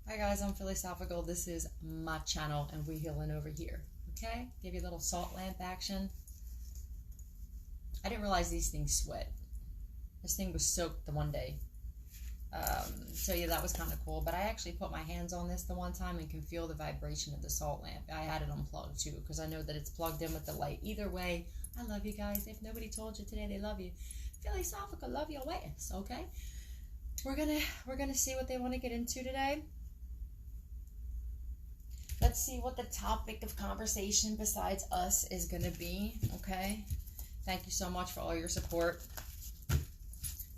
Hi guys, I'm Philosophical. This is my channel and we healing over here. Okay? Give you a little salt lamp action. I didn't realize these things sweat. This thing was soaked the one day. So yeah, that was kind of cool. But I actually put my hands on this the one time and can feel the vibration of the salt lamp. I had it unplugged too because I know that it's plugged in with the light. Either way, I love you guys. If nobody told you today they love you, Philosophical, love your ways. Okay? We're gonna see what they want to get into today. Let's see what the topic of conversation besides us is going to be, okay? Thank you so much for all your support.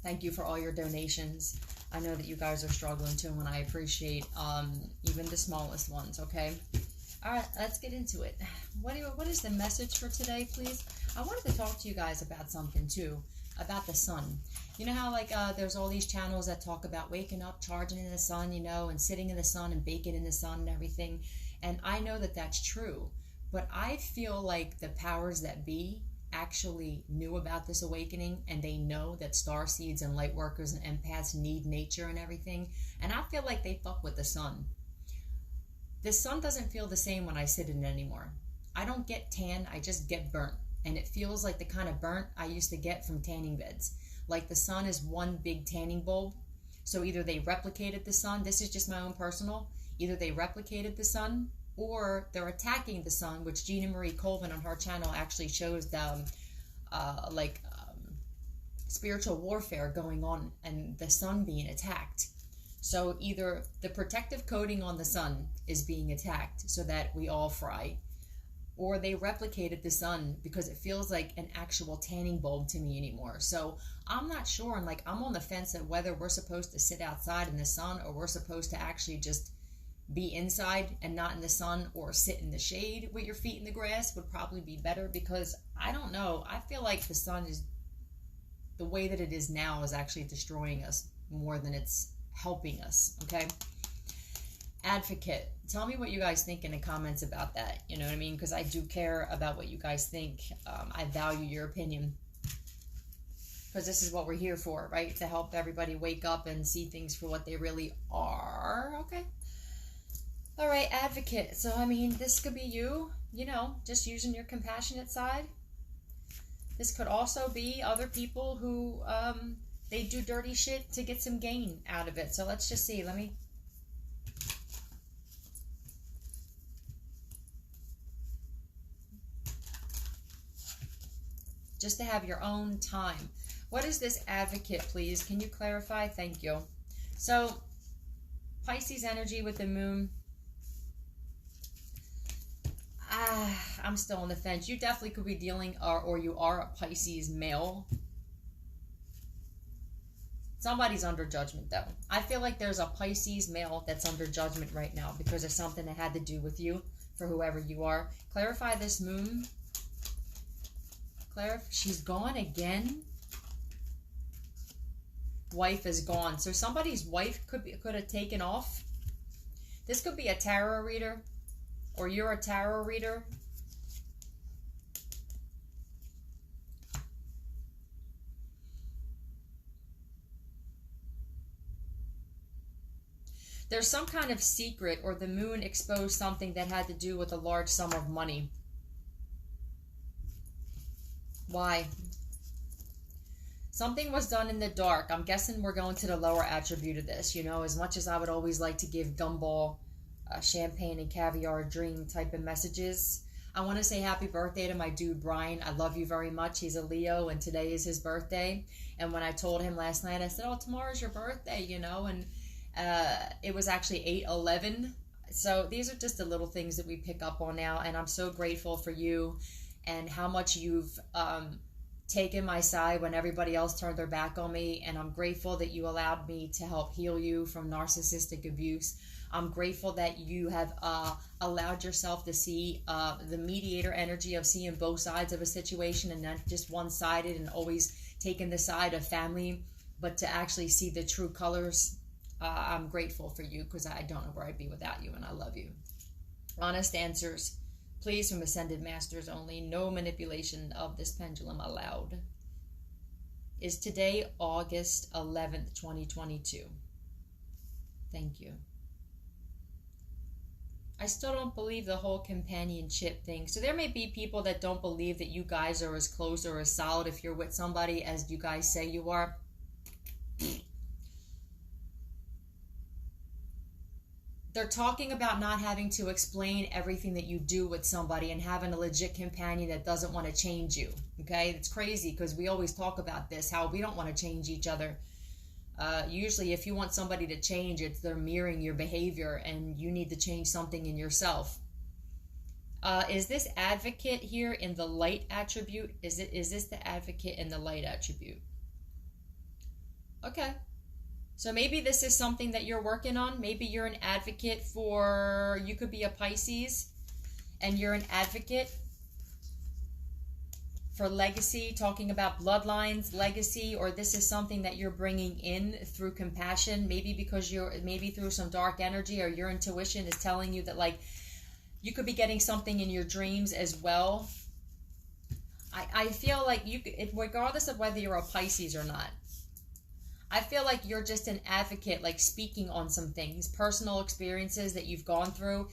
Thank you for all your donations. I know that you guys are struggling too, and I appreciate even the smallest ones, okay? All right, let's get into it. What is the message for today, please? I wanted to talk to you guys about something too, about the sun. You know how there's all these channels that talk about waking up, charging in the sun, you know, and sitting in the sun and baking in the sun and everything. And I know that that's true, but I feel like the powers that be actually knew about this awakening, and they know that star seeds and light workers and empaths need nature and everything. And I feel like they fuck with the sun. The sun doesn't feel the same when I sit in it anymore. I don't get tan, I just get burnt. And it feels like the kind of burnt I used to get from tanning beds. Like the sun is one big tanning bulb. So either they replicated the sun, this is just my own personal, either they replicated the sun or they're attacking the sun, which Gina Marie Colvin on her channel actually shows spiritual warfare going on and the sun being attacked. So either the protective coating on the sun is being attacked so that we all fry, or they replicated the sun because it feels like an actual tanning bulb to me anymore. So I'm not sure, and I'm on the fence of whether we're supposed to sit outside in the sun or we're supposed to actually just be inside and not in the sun, or sit in the shade with your feet in the grass would probably be better, because I don't know. I feel like the sun is, the way that it is now, is actually destroying us more than it's helping us, okay? Advocate, tell me what you guys think in the comments about that. You know what I mean? Because I do care about what you guys think. I value your opinion, because this is what we're here for, right? To help everybody wake up and see things for what they really are. Okay. All right, advocate. So, I mean, this could be you, you know, just using your compassionate side. This could also be other people who, they do dirty shit to get some gain out of it. So let's just see. Let me... just to have your own time. What is this advocate, please? Can you clarify? Thank you. So, Pisces energy with the moon. I'm still on the fence. You definitely could be dealing, or you are a Pisces male. Somebody's under judgment, though. I feel like there's a Pisces male that's under judgment right now because of something that had to do with you, for whoever you are. Clarify this moon. She's gone again. Wife is gone. So somebody's wife could have taken off. This could be a tarot reader, or you're a tarot reader. There's some kind of secret, or the moon exposed something that had to do with a large sum of money. Why? Something was done in the dark. I'm guessing we're going to the lower attribute of this. You know, as much as I would always like to give gumball, champagne and caviar dream type of messages, I want to say happy birthday to my dude Brian. I love you very much. He's a Leo and today is his birthday. And when I told him last night, I said, oh, tomorrow's your birthday, you know, and it was actually 8/11. So these are just the little things that we pick up on now, and I'm so grateful for you and how much you've taken my side when everybody else turned their back on me. And I'm grateful that you allowed me to help heal you from narcissistic abuse. I'm grateful that you have allowed yourself to see the mediator energy of seeing both sides of a situation and not just one-sided and always taking the side of family, but to actually see the true colors. I'm grateful for you, because I don't know where I'd be without you, and I love you. Honest answers, please, from Ascended Masters only. No manipulation of this pendulum allowed. Is today August 11th, 2022. Thank you. I still don't believe the whole companionship thing. So there may be people that don't believe that you guys are as close or as solid if you're with somebody as you guys say you are. They're talking about not having to explain everything that you do with somebody and having a legit companion that doesn't want to change you. Okay? It's crazy because we always talk about this, how we don't want to change each other. Usually if you want somebody to change, it's they're mirroring your behavior and you need to change something in yourself. Is this advocate here in the light attribute? Is this the advocate in the light attribute? Okay. So maybe this is something that you're working on. Maybe you're an advocate for, you could be a Pisces and you're an advocate for legacy, talking about bloodlines, legacy, or this is something that you're bringing in through compassion, maybe because maybe through some dark energy, or your intuition is telling you that like you could be getting something in your dreams as well. I feel like regardless of whether you're a Pisces or not, I feel like you're just an advocate, like speaking on some things, personal experiences that you've gone through,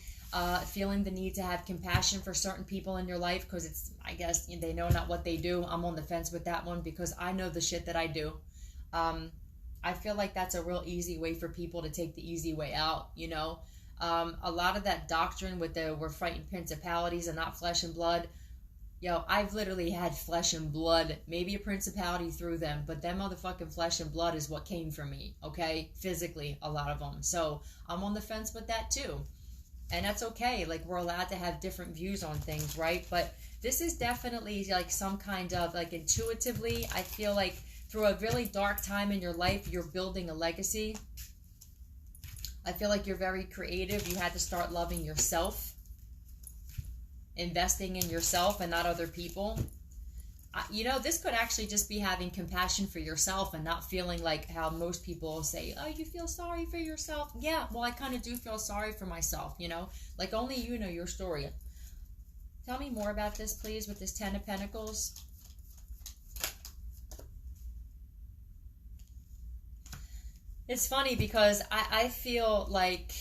feeling the need to have compassion for certain people in your life because it's, I guess, they know not what they do. I'm on the fence with that one because I know the shit that I do. I feel like that's a real easy way for people to take the easy way out, you know. A lot of that doctrine with we're fighting principalities and not flesh and blood. Yo, I've literally had flesh and blood, maybe a principality through them, but them motherfucking flesh and blood is what came from me, okay? Physically, a lot of them. So I'm on the fence with that too. And that's okay. Like, we're allowed to have different views on things, right? But this is definitely like some kind of, like, intuitively, I feel like through a really dark time in your life, you're building a legacy. I feel like you're very creative. You had to start loving yourself, investing in yourself and not other people. You know, this could actually just be having compassion for yourself and not feeling like how most people say, oh, you feel sorry for yourself. Yeah, well, I kind of do feel sorry for myself, you know, like only you know your story. Tell me more about this, please, with this Ten of Pentacles. It's funny because I feel like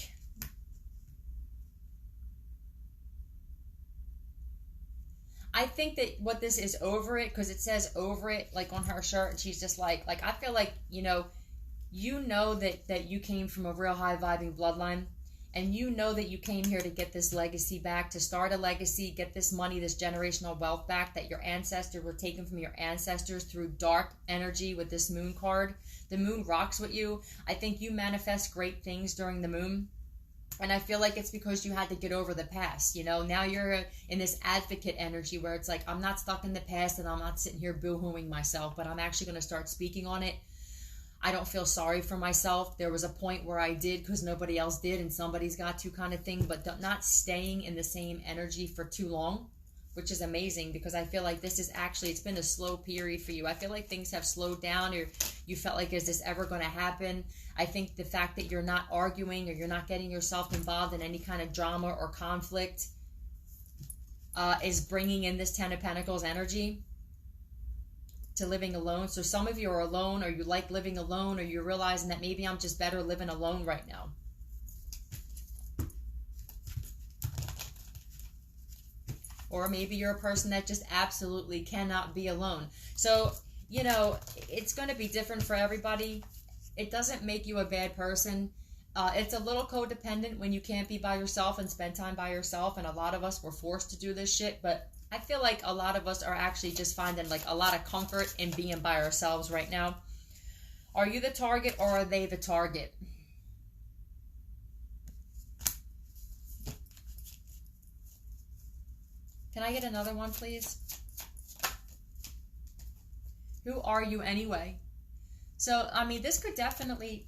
I think that what this is over it, because it says over it, like on her shirt, and she's just like I feel like, you know that you came from a real high vibing bloodline, and you know that you came here to get this legacy back, to start a legacy, get this money, this generational wealth back that your ancestors were taken from your ancestors through dark energy with this moon card. The moon rocks with you. I think you manifest great things during the moon. And I feel like it's because you had to get over the past, you know. Now you're in this advocate energy where it's like, I'm not stuck in the past and I'm not sitting here boo-hooing myself, but I'm actually going to start speaking on it. I don't feel sorry for myself. There was a point where I did because nobody else did and somebody's got to kind of thing, but not staying in the same energy for too long, which is amazing because I feel like this is actually, it's been a slow period for you. I feel like things have slowed down, or you felt like, is this ever going to happen? I think the fact that you're not arguing or you're not getting yourself involved in any kind of drama or conflict is bringing in this Ten of Pentacles energy to living alone. So some of you are alone, or you like living alone, or you're realizing that maybe I'm just better living alone right now. Or maybe you're a person that just absolutely cannot be alone. So, you know, it's going to be different for everybody. It doesn't make you a bad person. It's a little codependent when you can't be by yourself and spend time by yourself. And a lot of us were forced to do this shit. But I feel like a lot of us are actually just finding like a lot of comfort in being by ourselves right now. Are you the target or are they the target? Can I get another one, please? Who are you anyway? So, I mean, this could definitely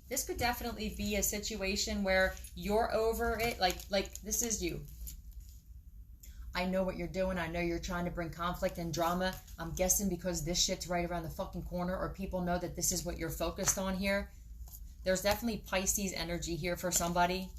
be a situation where you're over it. Like this is you. I know what you're doing. I know you're trying to bring conflict and drama. I'm guessing because this shit's right around the fucking corner, or people know that this is what you're focused on here. There's definitely Pisces energy here for somebody.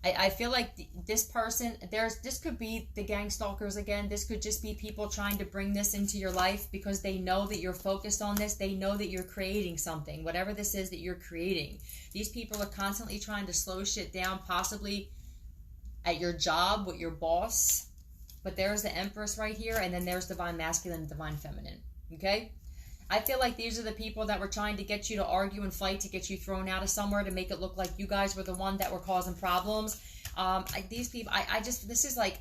I feel like this person, this could be the gang stalkers again. This could just be people trying to bring this into your life because they know that you're focused on this. They know that you're creating something, whatever this is that you're creating. These people are constantly trying to slow shit down, possibly. at your job with your boss. But there's the Empress right here, and then there's Divine Masculine and Divine Feminine. Okay? I feel like these are the people that were trying to get you to argue and fight, to get you thrown out of somewhere, to make it look like you guys were the one that were causing problems. These people, I just, this is like,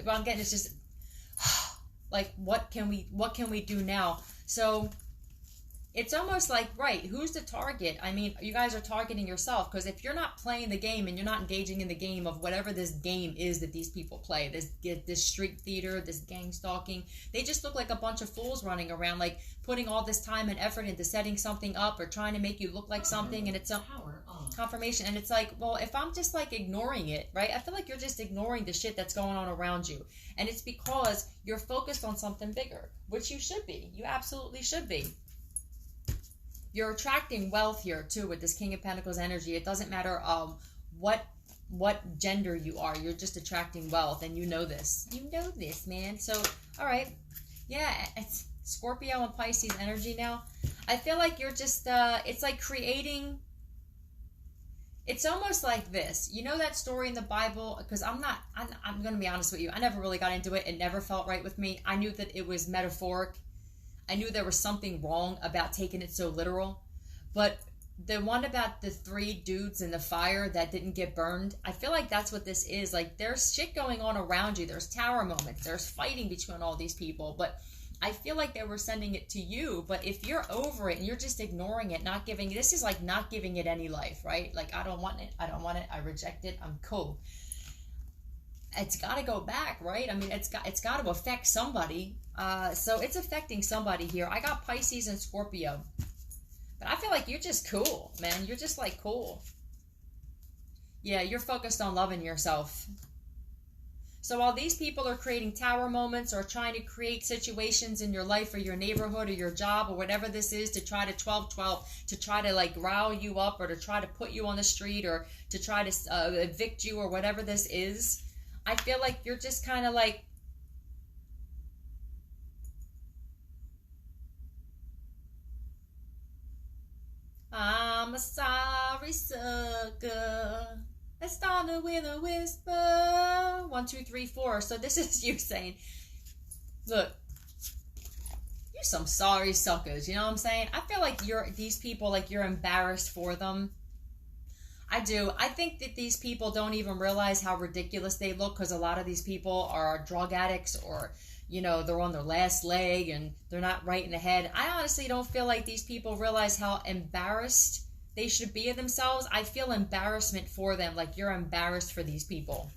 what I'm getting is just, like, what can we do now? So it's almost like, right, who's the target? I mean, you guys are targeting yourself, because if you're not playing the game and you're not engaging in the game of whatever this game is that these people play, this street theater, this gang stalking, they just look like a bunch of fools running around, like putting all this time and effort into setting something up or trying to make you look like something, and it's a confirmation. And it's like, well, if I'm just like ignoring it, right? I feel like you're just ignoring the shit that's going on around you. And it's because you're focused on something bigger, which you should be. You absolutely should be. You're attracting wealth here too with this King of Pentacles energy. It doesn't matter what gender you are. You're just attracting wealth, and you know this. You know this, man. So, all right. Yeah, it's Scorpio and Pisces energy now. I feel like you're just, it's like creating, it's almost like this. You know that story in the Bible? Because I'm going to be honest with you. I never really got into it. It never felt right with me. I knew that it was metaphoric. I knew there was something wrong about taking it so literal. But the one about the 3 dudes in the fire that didn't get burned, I feel like that's what this is. Like, there's shit going on around you. There's tower moments. There's fighting between all these people. But I feel like they were sending it to you. But if you're over it and you're just ignoring it, not giving, this is like not giving it any life, right? Like, I don't want it. I don't want it. I reject it. I'm cool. It's got to go back, right? I mean, it's got to affect somebody. So it's affecting somebody here. I got Pisces and Scorpio. But I feel like you're just cool, man. You're just like cool. Yeah, you're focused on loving yourself. So while these people are creating tower moments or trying to create situations in your life or your neighborhood or your job or whatever this is to try to 12-12, to try to like rile you up or to try to put you on the street or to try to evict you or whatever this is, I feel like you're just kind of like, I'm a sorry sucker. I started with a whisper. 1, 2, 3, 4. So this is you saying, look, you're some sorry suckers. You know what I'm saying? I feel like these people, like you're embarrassed for them. I do. I think that these people don't even realize how ridiculous they look, because a lot of these people are drug addicts or, you know, they're on their last leg and they're not right in the head. I honestly don't feel like these people realize how embarrassed they should be of themselves. I feel embarrassment for them, like you're embarrassed for these people.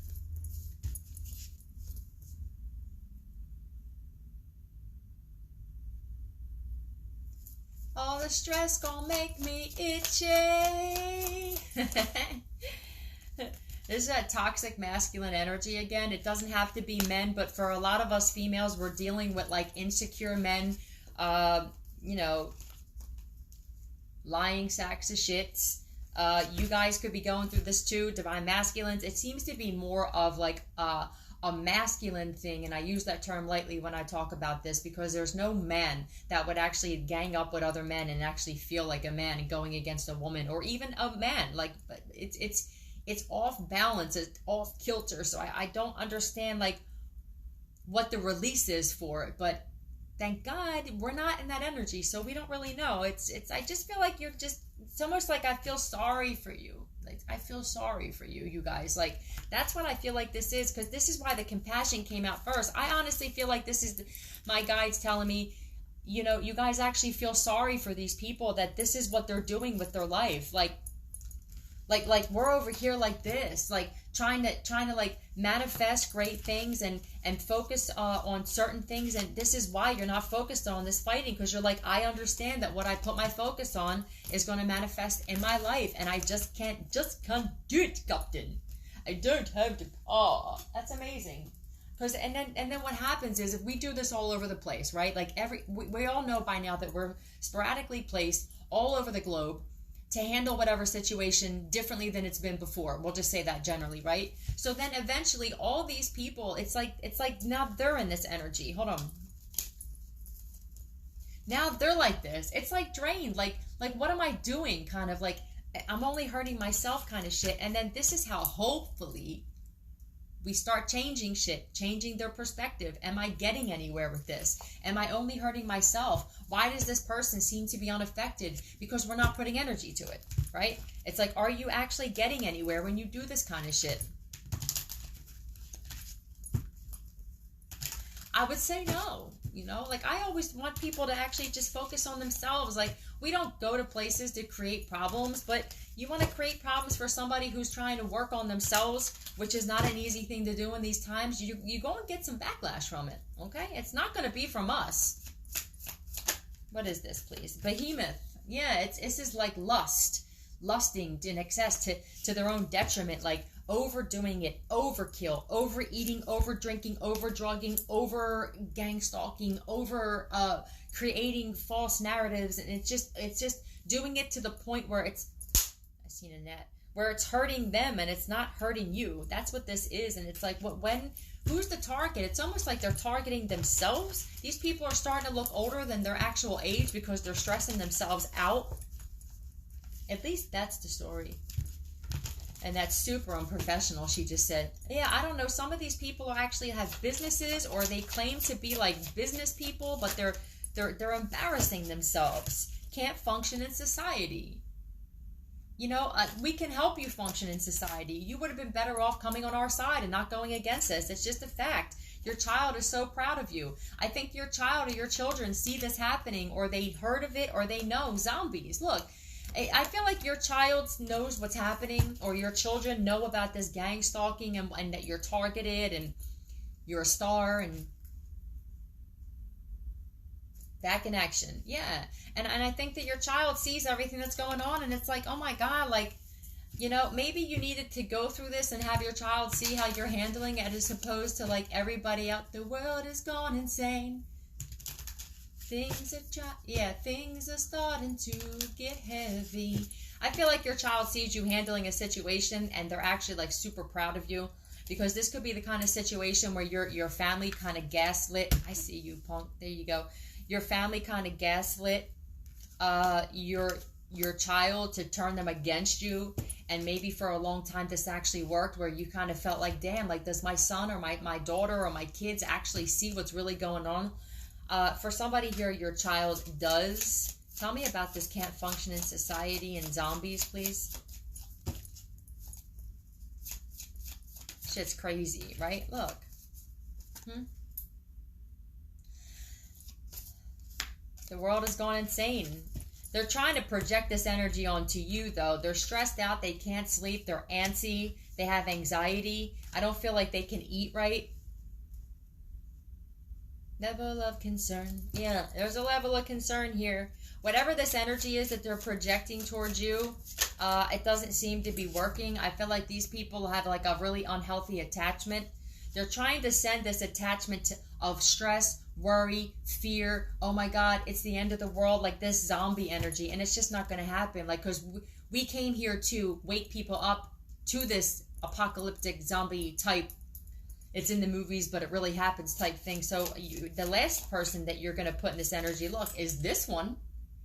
All the stress gonna make me itchy. This is that toxic masculine energy again. It doesn't have to be men, but for a lot of us females, we're dealing with like insecure men, you know, lying sacks of shits. You guys could be going through this too, divine masculines. It seems to be more of like a masculine thing, and I use that term lightly when I talk about this, because there's no man that would actually gang up with other men and actually feel like a man and going against a woman, or even a man. Like, it's off balance, it's off kilter. So I don't understand like what the release is for it, but thank God we're not in that energy, so we don't really know. It's I just feel like it's almost like I feel sorry for you. Like, I feel sorry for you, you guys. Like, that's what I feel like this is, because this is why the compassion came out first. I honestly feel like this is my guides telling me, you know, you guys actually feel sorry for these people, that this is what they're doing with their life. Like we're over here like this, like trying to like manifest great things and focus on certain things, and this is why you're not focused on this fighting, because you're like, I understand that what I put my focus on is going to manifest in my life, and I just can't do it, Captain. I don't have the power. That's amazing. Because and then what happens is, if we do this all over the place, right? Like we all know by now that we're sporadically placed all over the globe to handle whatever situation differently than it's been before. We'll just say that generally, right? So then eventually all these people, it's like now they're in this energy. Hold on. Now they're like this. It's like drained. Like what am I doing? Kind of like, I'm only hurting myself kind of shit. And then this is how hopefully we start changing shit, changing their perspective. Am I getting anywhere with this? Am I only hurting myself? Why does this person seem to be unaffected? Because we're not putting energy to it, right? It's like, are you actually getting anywhere when you do this kind of shit? I would say no. You know, like, I always want people to actually just focus on themselves. Like, we don't go to places to create problems, but you want to create problems for somebody who's trying to work on themselves, which is not an easy thing to do in these times. You go and get some backlash from it, okay? It's not going to be from us. What is this, please? Behemoth. Yeah, this is like lusting in excess to their own detriment, like overdoing it, overkill, overeating, overdrinking, overdrugging, over gang stalking, over creating false narratives, and it's just doing it to the point where I seen a net, where it's hurting them and it's not hurting you. That's what this is. And it's like, who's the target? It's almost like they're targeting themselves. These people are starting to look older than their actual age because they're stressing themselves out. At least that's the story. And that's super unprofessional, she just said. Yeah, I don't know. Some of these people actually have businesses, or they claim to be like business people, but they're embarrassing themselves. Can't function in society. You know, we can help you function in society. You would have been better off coming on our side and not going against us. It's just a fact. Your child is so proud of you. I think your child or your children see this happening, or they heard of it, or they know zombies. Look, I feel like your child knows what's happening, or your children know about this gang stalking and that you're targeted and you're a star and back in action. Yeah. And I think that your child sees everything that's going on, and it's like, oh my God, like, you know, maybe you needed to go through this and have your child see how you're handling it, as opposed to like everybody out, the world has gone insane. Things are starting to get heavy. I feel like your child sees you handling a situation and they're actually like super proud of you, because this could be the kind of situation where your family kind of gaslit. I see you, punk. There you go. Your family kind of gaslit your child to turn them against you, and maybe for a long time this actually worked, where you kind of felt like, damn, like, does my son or my daughter or my kids actually see what's really going on? For somebody here, your child does. Tell me about this can't function in society and zombies, please. Shit's crazy, right? Look. The world has gone insane. They're trying to project this energy onto you, though. They're stressed out. They can't sleep. They're antsy. They have anxiety. I don't feel like they can eat right. Level of concern. Yeah, there's a level of concern here. Whatever this energy is that they're projecting towards you, it doesn't seem to be working. I feel like these people have like a really unhealthy attachment. They're trying to send this attachment of stress, worry, fear. Oh my God, it's the end of the world, like this zombie energy. And it's just not going to happen. Like, because we came here to wake people up to this apocalyptic zombie type, it's in the movies, but it really happens type thing. So the last person that you're going to put in this energy, look, is this one.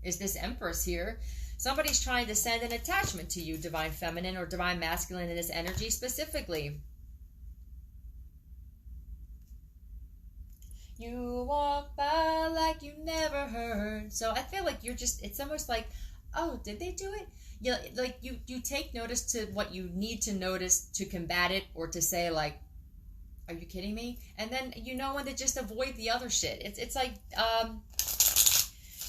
Is this Empress here. Somebody's trying to send an attachment to you, Divine Feminine or Divine Masculine, in this energy specifically. You walk by like you never heard. So I feel like you're just, it's almost like, oh, did they do it? Yeah, like you take notice to what you need to notice to combat it, or to say like, are you kidding me? And then you know when to just avoid the other shit. It's like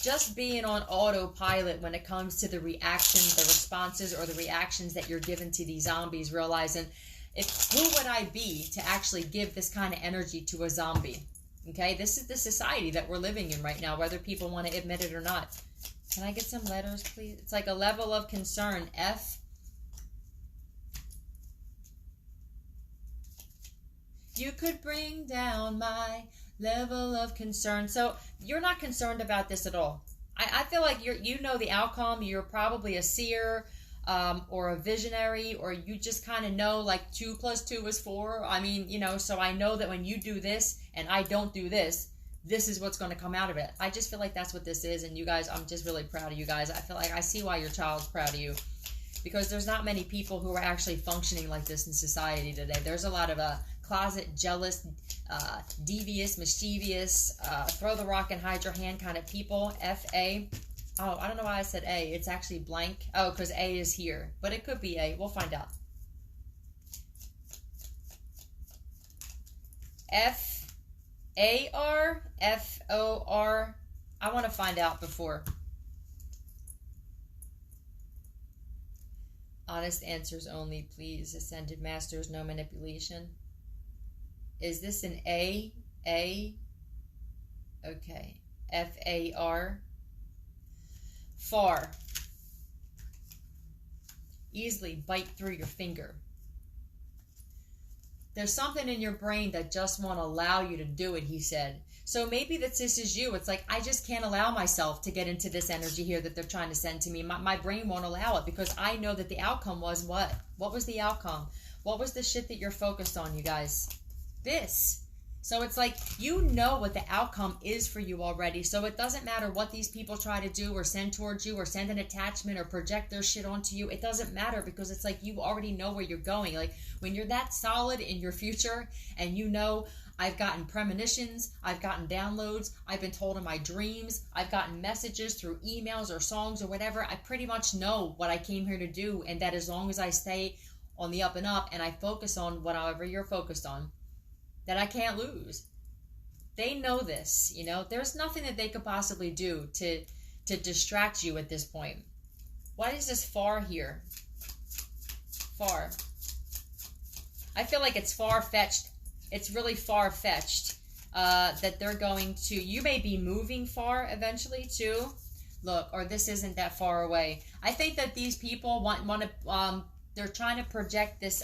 just being on autopilot when it comes to the reactions, the responses, or the reactions that you're given to these zombies, realizing, who would I be to actually give this kind of energy to a zombie? Okay, this is the society that we're living in right now, whether people want to admit it or not. Can I get some letters, please? It's like a level of concern. F. You could bring down my level of concern. So you're not concerned about this at all. I feel like you know the outcome. You're probably a seer, or a visionary, or you just kind of know like 2 + 2 is 4. I mean, you know, so I know that when you do this and I don't do this, this is what's going to come out of it. I just feel like that's what this is. And you guys, I'm just really proud of you guys. I feel like I see why your child's proud of you, because there's not many people who are actually functioning like this in society today. There's a lot of closet, jealous, devious, mischievous, throw the rock and hide your hand kind of people. F-A. Oh, I don't know why I said A. It's actually blank. Oh, because A is here. But it could be A. We'll find out. F-A-R? F-O-R? I want to find out before. Honest answers only, please. Ascended Masters, no manipulation. Is this an A? A? Okay. F-A-R. Far. Easily bite through your finger. There's something in your brain that just won't allow you to do it, he said. So maybe this is you. It's like, I just can't allow myself to get into this energy here that they're trying to send to me. My brain won't allow it because I know that the outcome was what? What was the outcome? What was the shit that you're focused on, you guys? This. So it's like, you know what the outcome is for you already. So it doesn't matter what these people try to do or send towards you or send an attachment or project their shit onto you. It doesn't matter because it's like you already know where you're going. Like when you're that solid in your future and you know, I've gotten premonitions, I've gotten downloads, I've been told in my dreams, I've gotten messages through emails or songs or whatever. I pretty much know what I came here to do, and that as long as I stay on the up and up and I focus on whatever you're focused on, that I can't lose. They know this, you know. There's nothing that they could possibly do to distract you at this point. Why is this far here? Far. I feel like it's far-fetched. It's really far-fetched that they're going to... You may be moving far eventually, too. Look, or this isn't that far away. I think that these people want to... they're trying to project this...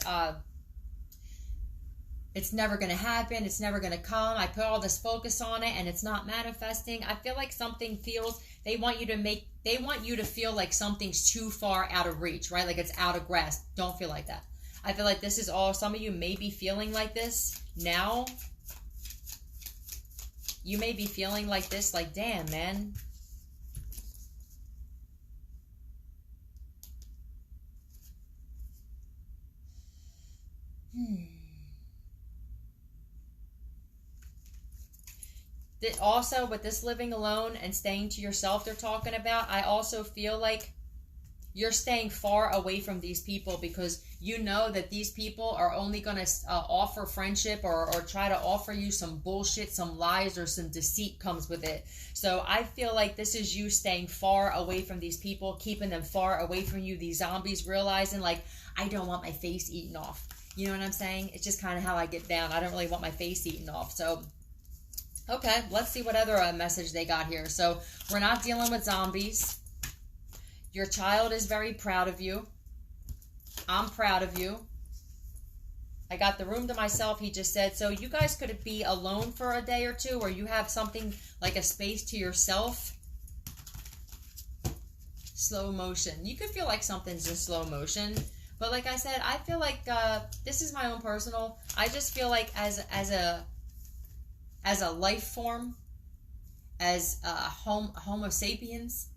it's never going to happen. It's never going to come. I put all this focus on it, and it's not manifesting. I feel like something feels... They want you to feel like something's too far out of reach, right? Like it's out of grasp. Don't feel like that. I feel like this is all, some of you may be feeling like this now. You may be feeling like this, like, damn, man. Also, with this living alone and staying to yourself they're talking about, I also feel like you're staying far away from these people because you know that these people are only going to offer friendship or try to offer you some bullshit, some lies, or some deceit comes with it. So I feel like this is you staying far away from these people, keeping them far away from you, these zombies, realizing like, I don't want my face eaten off. You know what I'm saying? It's just kind of how I get down. I don't really want my face eaten off. So, okay, let's see what other message they got here. So we're not dealing with zombies. Your child is very proud of you. I'm proud of you. I got the room to myself, he just said. So you guys could be alone for a day or two, or you have something like a space to yourself. Slow motion. You could feel like something's in slow motion. But like I said, I feel like this is my own personal. I just feel like as a life form, as Homo sapiens,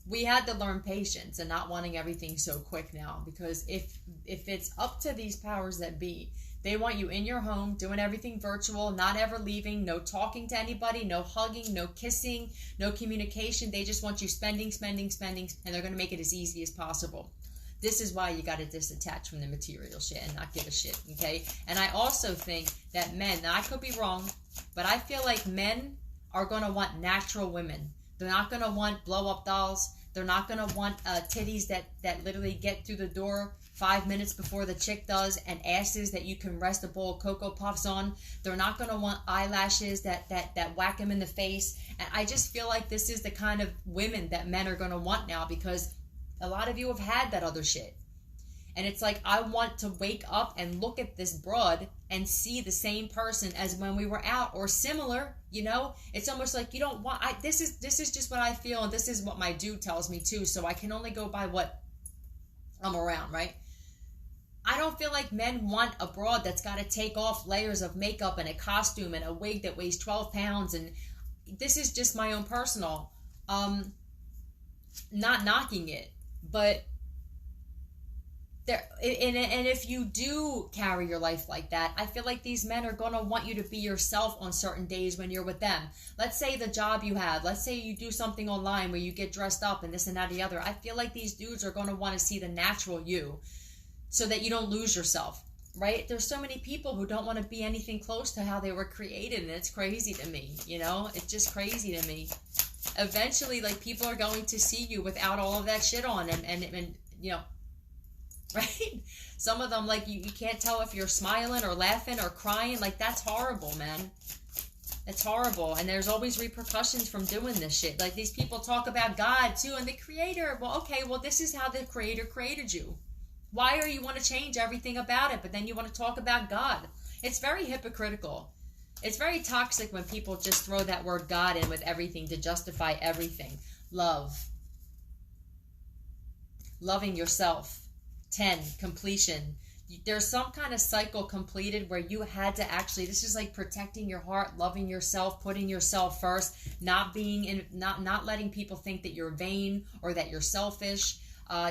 we had to learn patience and not wanting everything so quick now. Because if it's up to these powers that be, they want you in your home, doing everything virtual, not ever leaving, no talking to anybody, no hugging, no kissing, no communication. They just want you spending, and they're going to make it as easy as possible. This is why you got to disattach from the material shit and not give a shit, okay? And I also think that men, now I could be wrong, but I feel like men are going to want natural women. They're not going to want blow-up dolls. They're not going to want titties that literally get through the door 5 minutes before the chick does, and asses that you can rest a bowl of Cocoa Puffs on. They're not going to want eyelashes that whack them in the face. And I just feel like this is the kind of women that men are going to want now, because a lot of you have had that other shit. And it's like, I want to wake up and look at this broad and see the same person as when we were out, or similar, you know? It's almost like you don't want... This is just what I feel, and this is what my dude tells me too, so I can only go by what I'm around, right? I don't feel like men want a broad that's got to take off layers of makeup and a costume and a wig that weighs 12 pounds, and this is just my own personal... not knocking it, but... And if you do carry your life like that, I feel like these men are going to want you to be yourself on certain days when you're with them. Let's say the job you have, let's say you do something online where you get dressed up and this and that and the other. I feel like these dudes are going to want to see the natural you so that you don't lose yourself, right? There's so many people who don't want to be anything close to how they were created, and it's crazy to me, you know? It's just crazy to me. Eventually, like, people are going to see you without all of that shit on, and you know, right? Some of them, like, you can't tell if you're smiling or laughing or crying. Like, that's horrible, man. It's horrible. And there's always repercussions from doing this shit. Like, these people talk about God, too, and the Creator. Well, okay, well, this is how the Creator created you. Why are you want to change everything about it, but then you want to talk about God? It's very hypocritical. It's very toxic when people just throw that word God in with everything to justify everything. Love. Loving yourself. 10, completion. There's some kind of cycle completed where you had to actually, this is like protecting your heart, loving yourself, putting yourself first, not letting people think that you're vain or that you're selfish.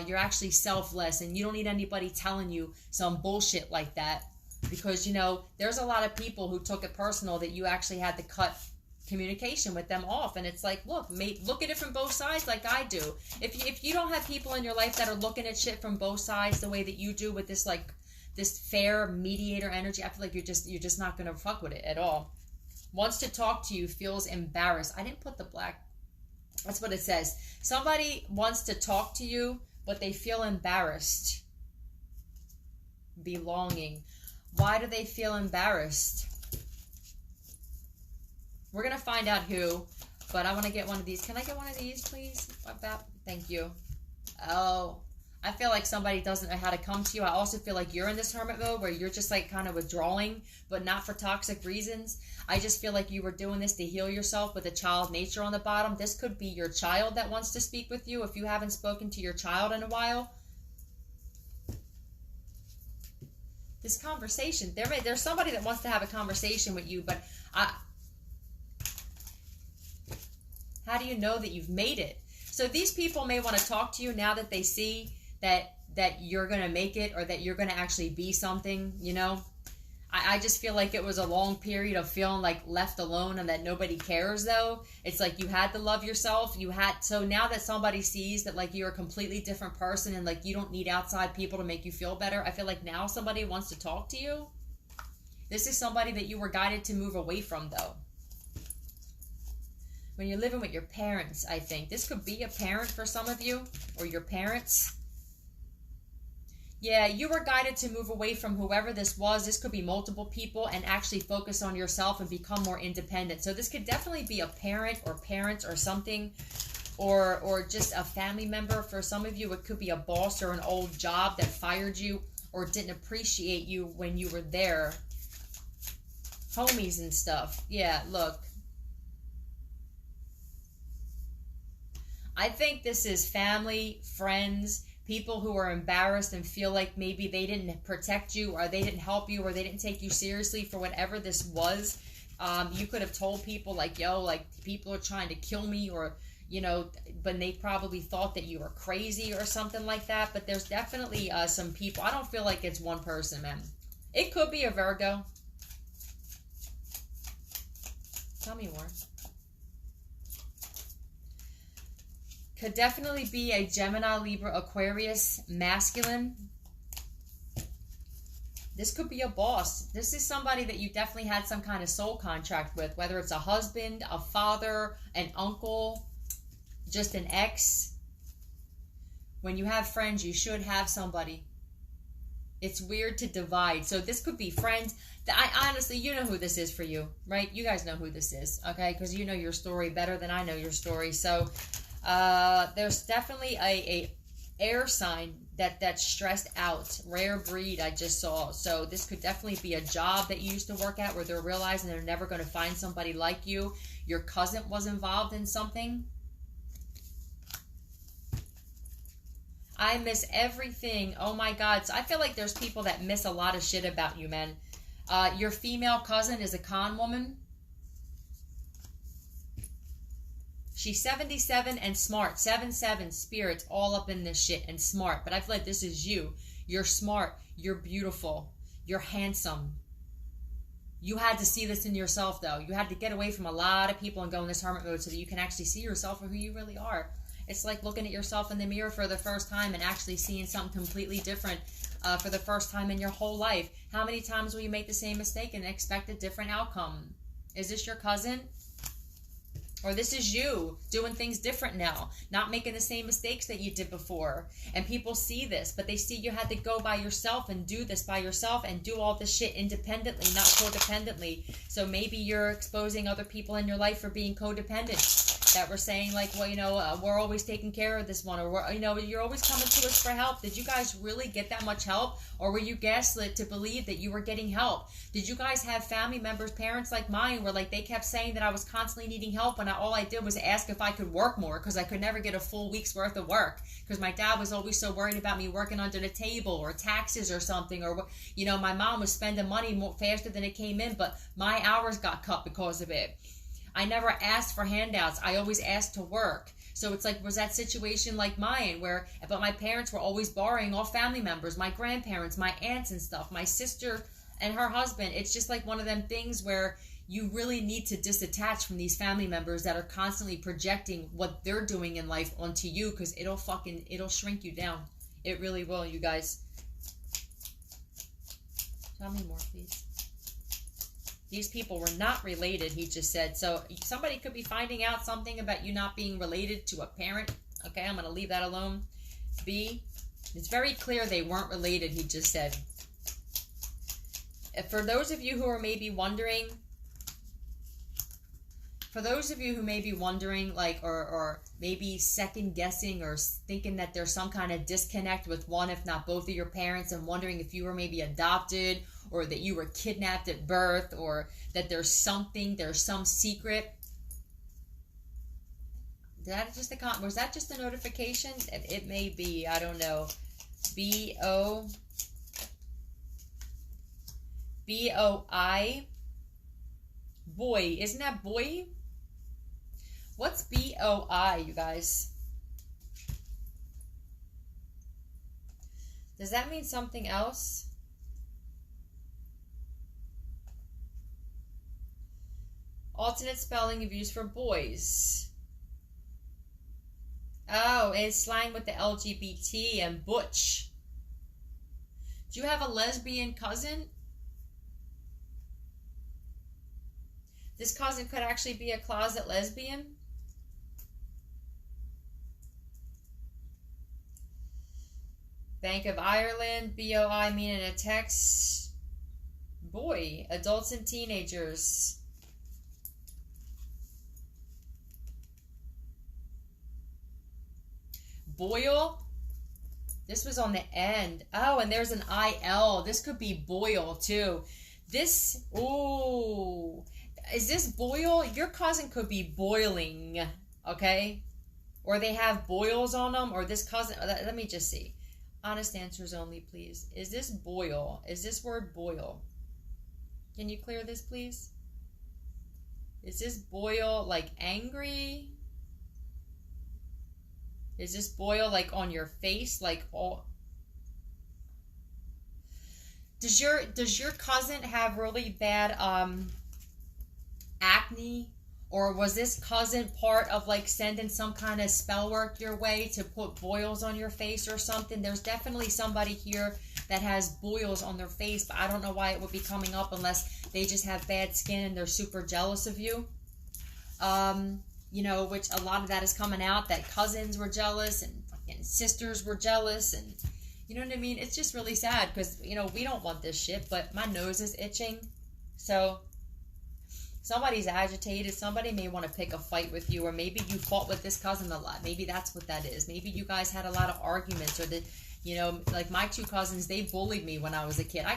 You're actually selfless, and you don't need anybody telling you some bullshit like that, because, you know, there's a lot of people who took it personal that you actually had to cut communication with them off. And it's like, look at it from both sides, like I do. If you don't have people in your life that are looking at shit from both sides the way that you do, with this, like, this fair mediator energy, I feel like you're just not gonna fuck with it at all. Wants to talk to you, feels embarrassed. I didn't put the black. That's what it says. Somebody wants to talk to you, but they feel embarrassed. Belonging. Why do they feel embarrassed? We're going to find out who, but I want to get one of these. Can I get one of these, please? Thank you. Oh, I feel like somebody doesn't know how to come to you. I also feel like you're in this hermit mode where you're just, like, kind of withdrawing, but not for toxic reasons. I just feel like you were doing this to heal yourself with a child nature on the bottom. This could be your child that wants to speak with you if you haven't spoken to your child in a while. This conversation, there's somebody that wants to have a conversation with you, but how do you know that you've made it? So these people may want to talk to you now that they see that you're going to make it, or that you're going to actually be something, you know? I just feel like it was a long period of feeling like left alone and that nobody cares, though. It's like you had to love yourself. So now that somebody sees that, like, you're a completely different person and, like, you don't need outside people to make you feel better, I feel like now somebody wants to talk to you. This is somebody that you were guided to move away from, though. When you're living with your parents, I think. This could be a parent for some of you, or your parents. Yeah, you were guided to move away from whoever this was. This could be multiple people, and actually focus on yourself and become more independent. So this could definitely be a parent or parents or something, or just a family member. For some of you, it could be a boss or an old job that fired you or didn't appreciate you when you were there. Homies and stuff. Yeah, look. I think this is family, friends, people who are embarrassed and feel like maybe they didn't protect you, or they didn't help you, or they didn't take you seriously for whatever this was. You could have told people, like, yo, like, people are trying to kill me, or, you know, but they probably thought that you were crazy or something like that. But there's definitely some people. I don't feel like it's one person, man. It could be a Virgo. Tell me more. Could definitely be a Gemini, Libra, Aquarius, masculine. This could be a boss. This is somebody that you definitely had some kind of soul contract with, whether it's a husband, a father, an uncle, just an ex. When you have friends, you should have somebody. It's weird to divide. So this could be friends. I honestly, you know who this is for you, right? You guys know who this is, okay? Because you know your story better than I know your story. So there's definitely a air sign that's stressed out. Rare breed I just saw. So this could definitely be a job that you used to work at where they're realizing they're never going to find somebody like you. Your cousin was involved in something. I miss everything. Oh my God. So I feel like there's people that miss a lot of shit about you, man. Your female cousin is a con woman. She's 77 and smart. 7-7 spirits all up in this shit and smart. But I feel like this is you. You're smart. You're beautiful. You're handsome. You had to see this in yourself, though. You had to get away from a lot of people and go in this hermit mode so that you can actually see yourself for who you really are. It's like looking at yourself in the mirror for the first time and actually seeing something completely different for the first time in your whole life. How many times will you make the same mistake and expect a different outcome? Is this your cousin? Or this is you doing things different now, not making the same mistakes that you did before. And people see this, but they see you had to go by yourself and do this by yourself and do all this shit independently, not codependently. So maybe you're exposing other people in your life for being codependent. That we're saying like, well, you know, we're always taking care of this one, or we're, you know, you're always coming to us for help. Did you guys really get that much help, or were you gaslit to believe that you were getting help? Did you guys have family members, parents like mine, where like they kept saying that I was constantly needing help, and all I did was ask if I could work more because I could never get a full week's worth of work because my dad was always so worried about me working under the table or taxes or something, or you know, my mom was spending money more faster than it came in, but my hours got cut because of it. I never asked for handouts. I always asked to work. So it's like, was that situation like mine where, but my parents were always borrowing off family members, my grandparents, my aunts and stuff, my sister and her husband. It's just like one of them things where you really need to disattach from these family members that are constantly projecting what they're doing in life onto you, because it'll shrink you down. It really will, you guys. Tell me more, please. These people were not related, he just said. So somebody could be finding out something about you not being related to a parent. Okay, I'm going to leave that alone. B, it's very clear they weren't related, he just said. For those of you who are maybe wondering, like, or maybe second guessing or thinking that there's some kind of disconnect with one, if not both of your parents, and wondering if you were maybe adopted or that you were kidnapped at birth, or that there's some secret. Was that just a notification? It may be, I don't know. B-O-I. Boy, isn't that boy? What's B-O-I, you guys? Does that mean something else? Alternate spelling of use for boys. Oh, it's slang with the LGBT and butch. Do you have a lesbian cousin? This cousin could actually be a closet lesbian. Bank of Ireland, BOI meaning a text. Boy, adults and teenagers. Boil. This was on the end. Oh, and there's an IL. This could be boil too. This, ooh. Is this boil? Your cousin could be boiling, okay? Or they have boils on them, or this cousin, let me just see. Honest answers only, please. Is this boil? Is this word boil? Can you clear this, please? Is this boil like angry? Is this boil like on your face, like all? Does your cousin have really bad acne? Or was this cousin part of like sending some kind of spell work your way to put boils on your face or something? There's definitely somebody here that has boils on their face, but I don't know why it would be coming up unless they just have bad skin and they're super jealous of you. You know, which a lot of that is coming out, that cousins were jealous and fucking sisters were jealous, and you know what I mean? It's just really sad because, you know, we don't want this shit, but my nose is itching. So somebody's agitated. Somebody may want to pick a fight with you, or maybe you fought with this cousin a lot. Maybe that's what that is. Maybe you guys had a lot of arguments, or that, you know, like my two cousins, they bullied me when I was a kid. I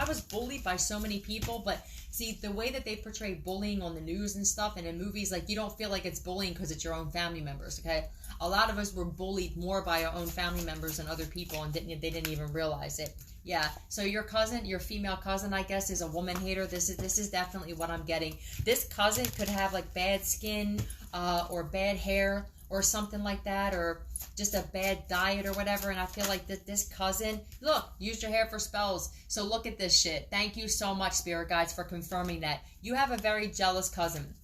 was bullied by so many people, but see, the way that they portray bullying on the news and stuff and in movies, like, you don't feel like it's bullying because it's your own family members, okay? A lot of us were bullied more by our own family members than other people, and they didn't even realize it. Yeah, so your cousin, your female cousin, I guess, is a woman hater. This is definitely what I'm getting. This cousin could have like bad skin, or bad hair, or something like that, or just a bad diet or whatever. And I feel like that this cousin, look, used your hair for spells. So look at this shit. Thank you so much, spirit guides, for confirming that. You have a very jealous cousin.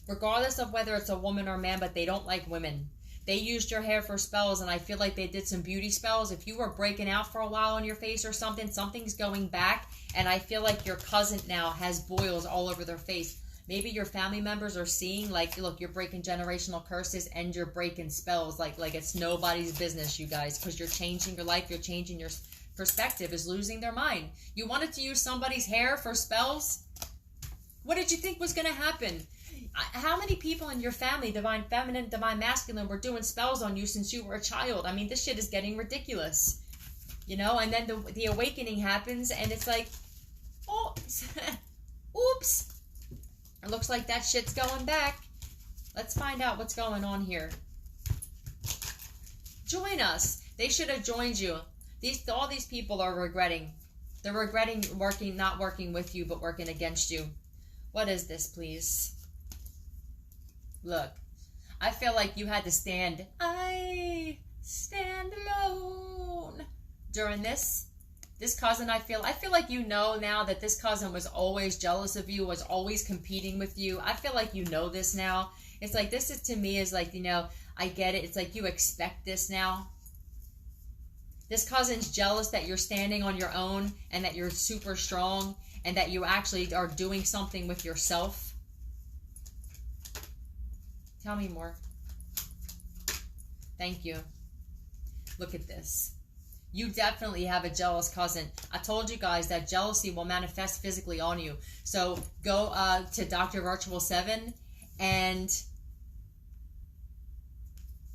Regardless of whether it's a woman or a man, but they don't like women. They used your hair for spells, and I feel like they did some beauty spells. If you were breaking out for a while on your face or something, something's going back, and I feel like your cousin now has boils all over their face. Maybe your family members are seeing, like, look, you're breaking generational curses and you're breaking spells. Like it's nobody's business, you guys, because you're changing your life, you're changing your perspective, is losing their mind. You wanted to use somebody's hair for spells? What did you think was going to happen? How many people in your family, divine feminine, divine masculine, were doing spells on you since you were a child? I mean, this shit is getting ridiculous. You know, and then the awakening happens, and it's like, oh, oops. It looks like that shit's going back. Let's find out what's going on here. Join us. They should have joined you. All these people are regretting. They're regretting not working with you, but working against you. What is this, please? Look, I feel like you had to stand. I stand alone during this cousin. I feel like you know now that this cousin was always jealous of you, was always competing with you. I feel like you know this now. It's like, this is, to me, is like, you know, I get it. It's like you expect this now. This cousin's jealous that you're standing on your own and that you're super strong and that you actually are doing something with yourself. Tell me more. Thank you. Look at this. You definitely have a jealous cousin. I told you guys that jealousy will manifest physically on you. So go to Dr. Virtual 7 and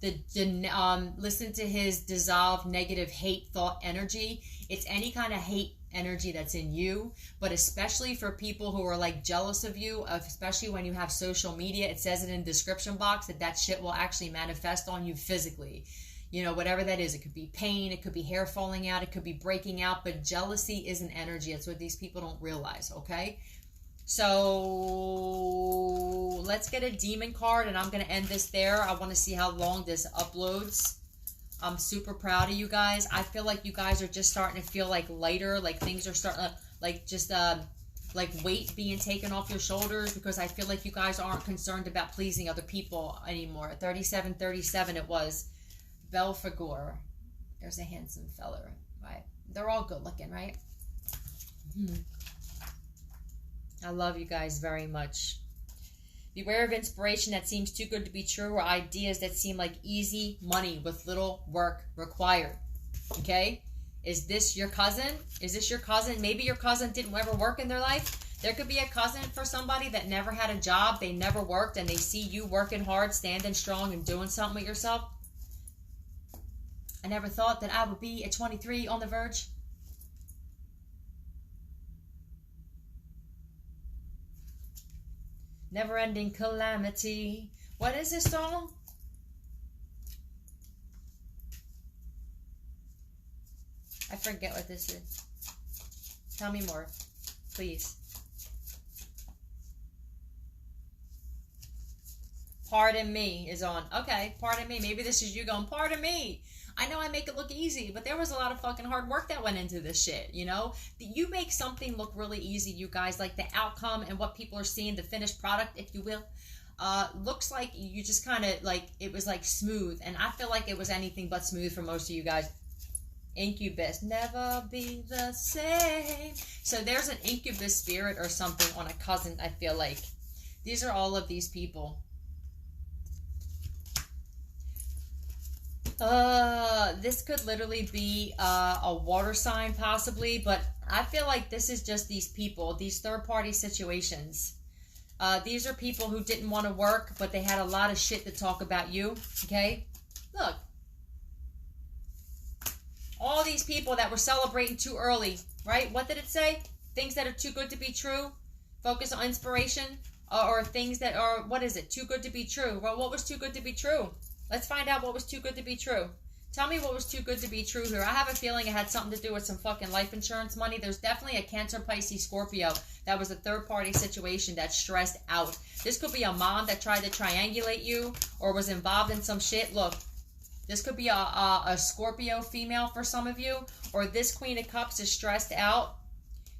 listen to his dissolve negative hate thought energy. It's any kind of hate energy that's in you, but especially for people who are like jealous of you, especially when you have social media. It says it in the description box that shit will actually manifest on you physically. You know, whatever that is. It could be pain, it could be hair falling out, it could be breaking out, but jealousy is an energy. It's what these people don't realize, okay? So let's get a demon card, and I'm going to end this there. I want to see how long this uploads. I'm super proud of you guys. I feel like you guys are just starting to feel like lighter, like things are starting to, like, just like weight being taken off your shoulders, because I feel like you guys aren't concerned about pleasing other people anymore. 3737 it was. Belfagor. There's a handsome fella, right? They're all good looking, right? I love you guys very much. Beware of inspiration that seems too good to be true, or ideas that seem like easy money with little work required. Okay? Is this your cousin? Is this your cousin? Maybe your cousin didn't ever work in their life. There could be a cousin for somebody that never had a job, they never worked, and they see you working hard, standing strong, and doing something with yourself. I never thought that I would be at 23 on the verge. Never-ending calamity. What is this song? I forget what this is. Tell me more, please. Pardon Me is on. Okay, pardon me. Maybe this is you going, pardon me. I know I make it look easy, but there was a lot of fucking hard work that went into this shit, you know? You make something look really easy, you guys, like the outcome and what people are seeing, the finished product, if you will, looks like you just kind of, like, it was, like, smooth, and I feel like it was anything but smooth for most of you guys. Incubus, never be the same. So there's an incubus spirit or something on a cousin, I feel like. These are all of these people. This could literally be a water sign possibly, but I feel like this is just these people, these third-party situations. These are people who didn't want to work, but they had a lot of shit to talk about you, okay? Look. All these people that were celebrating too early, right? What did it say? Things that are too good to be true. Focus on inspiration. Or things that are, what is it? Too good to be true. Well, what was too good to be true? Let's find out what was too good to be true. Tell me what was too good to be true here. I have a feeling it had something to do with some fucking life insurance money. There's definitely a Cancer, Pisces, Scorpio that was a third-party situation that's stressed out. This could be a mom that tried to triangulate you or was involved in some shit. Look, this could be a Scorpio female for some of you, or this Queen of Cups is stressed out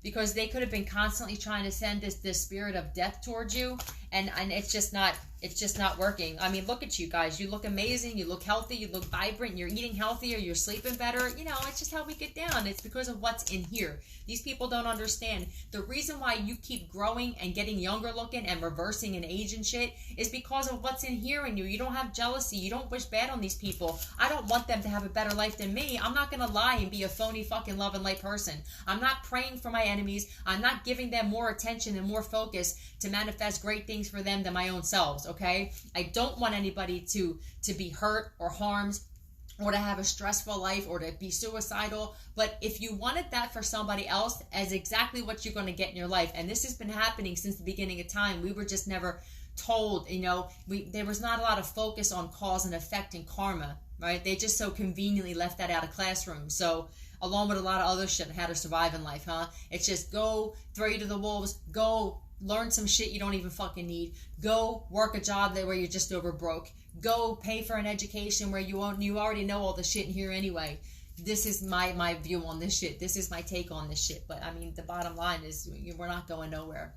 because they could have been constantly trying to send this spirit of death towards you, and it's just not working. I mean, look at you guys. You look amazing. You look healthy. You look vibrant. You're eating healthier. You're sleeping better. You know, it's just how we get down. It's because of what's in here. These people don't understand. The reason why you keep growing and getting younger looking and reversing in age and shit is because of what's in here in you. You don't have jealousy. You don't wish bad on these people. I don't want them to have a better life than me. I'm not going to lie and be a phony fucking love and light person. I'm not praying for my enemies. I'm not giving them more attention and more focus to manifest great things for them than my own selves, okay? I don't want anybody to be hurt or harmed or to have a stressful life or to be suicidal. But if you wanted that for somebody else, as exactly what you're going to get in your life. And this has been happening since the beginning of time. We were just never told, you know, there was not a lot of focus on cause and effect and karma, right? They just so conveniently left that out of classrooms. So along with a lot of other shit, how to survive in life, huh? It's just go throw you to the wolves, go learn some shit you don't even fucking need, go work a job where you're just over broke, go pay for an education where you already know all the shit in here anyway. This is my view on this shit. This is my take on this shit. But I mean, the bottom line is we're not going nowhere.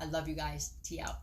I love you guys. T out.